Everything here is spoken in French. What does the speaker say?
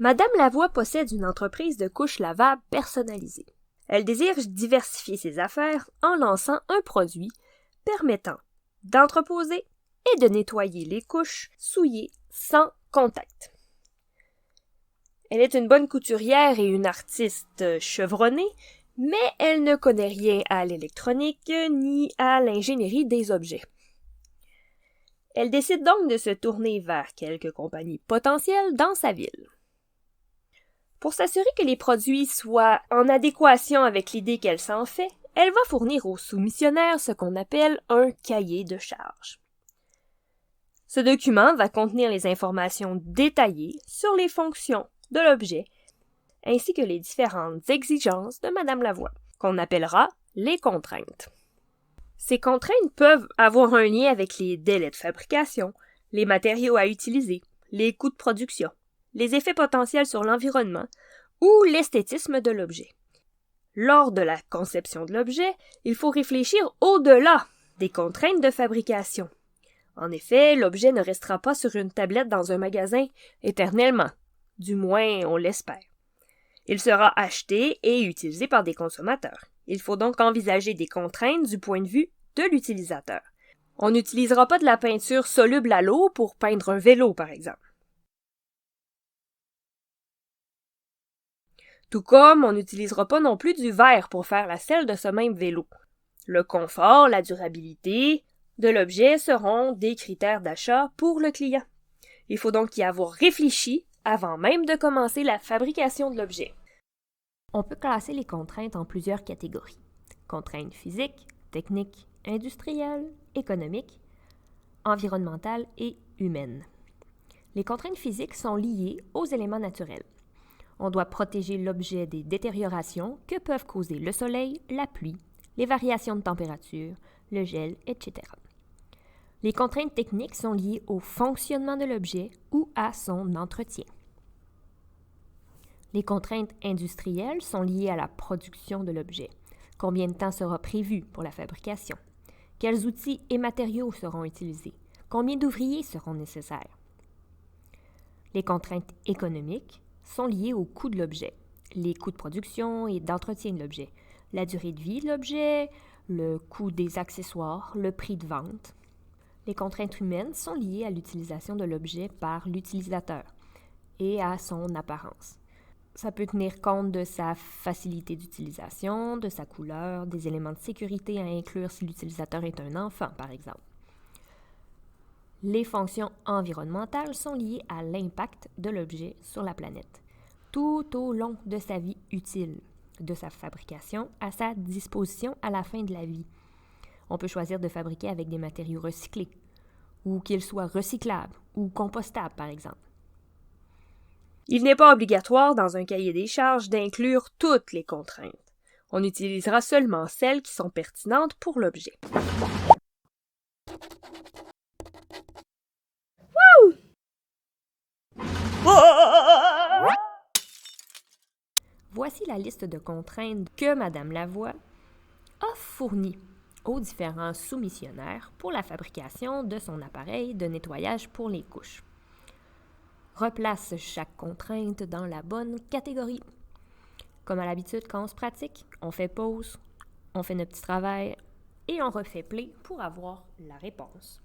Madame Lavoie possède une entreprise de couches lavables personnalisées. Elle désire diversifier ses affaires en lançant un produit permettant d'entreposer et de nettoyer les couches souillées sans contact. Elle est une bonne couturière et une artiste chevronnée, mais elle ne connaît rien à l'électronique ni à l'ingénierie des objets. Elle décide donc de se tourner vers quelques compagnies potentielles dans sa ville. Pour s'assurer que les produits soient en adéquation avec l'idée qu'elle s'en fait, elle va fournir aux soumissionnaires ce qu'on appelle un cahier de charges. Ce document va contenir les informations détaillées sur les fonctions de l'objet, ainsi que les différentes exigences de Madame Lavoie, qu'on appellera les contraintes. Ces contraintes peuvent avoir un lien avec les délais de fabrication, les matériaux à utiliser, les coûts de production, les effets potentiels sur l'environnement ou l'esthétisme de l'objet. Lors de la conception de l'objet, il faut réfléchir au-delà des contraintes de fabrication. En effet, l'objet ne restera pas sur une tablette dans un magasin éternellement, du moins on l'espère. Il sera acheté et utilisé par des consommateurs. Il faut donc envisager des contraintes du point de vue de l'utilisateur. On n'utilisera pas de la peinture soluble à l'eau pour peindre un vélo, par exemple. Tout comme on n'utilisera pas non plus du verre pour faire la selle de ce même vélo. Le confort, la durabilité de l'objet seront des critères d'achat pour le client. Il faut donc y avoir réfléchi avant même de commencer la fabrication de l'objet. On peut classer les contraintes en plusieurs catégories. Contraintes physiques, techniques, industrielles, économiques, environnementales et humaines. Les contraintes physiques sont liées aux éléments naturels. On doit protéger l'objet des détériorations que peuvent causer le soleil, la pluie, les variations de température, le gel, etc. Les contraintes techniques sont liées au fonctionnement de l'objet ou à son entretien. Les contraintes industrielles sont liées à la production de l'objet. Combien de temps sera prévu pour la fabrication? Quels outils et matériaux seront utilisés? Combien d'ouvriers seront nécessaires? Les contraintes économiques sont liées au coût de l'objet, les coûts de production et d'entretien de l'objet, la durée de vie de l'objet, le coût des accessoires, le prix de vente. Les contraintes humaines sont liées à l'utilisation de l'objet par l'utilisateur et à son apparence. Ça peut tenir compte de sa facilité d'utilisation, de sa couleur, des éléments de sécurité à inclure si l'utilisateur est un enfant, par exemple. Les fonctions environnementales sont liées à l'impact de l'objet sur la planète, tout au long de sa vie utile, de sa fabrication à sa disposition à la fin de la vie. On peut choisir de fabriquer avec des matériaux recyclés, ou qu'ils soient recyclables ou compostables, par exemple. Il n'est pas obligatoire dans un cahier des charges d'inclure toutes les contraintes. On utilisera seulement celles qui sont pertinentes pour l'objet. Voici la liste de contraintes que Madame Lavoie a fournies aux différents soumissionnaires pour la fabrication de son appareil de nettoyage pour les couches. Replace chaque contrainte dans la bonne catégorie. Comme à l'habitude, quand on se pratique, on fait pause, on fait notre petit travail et on refait play pour avoir la réponse.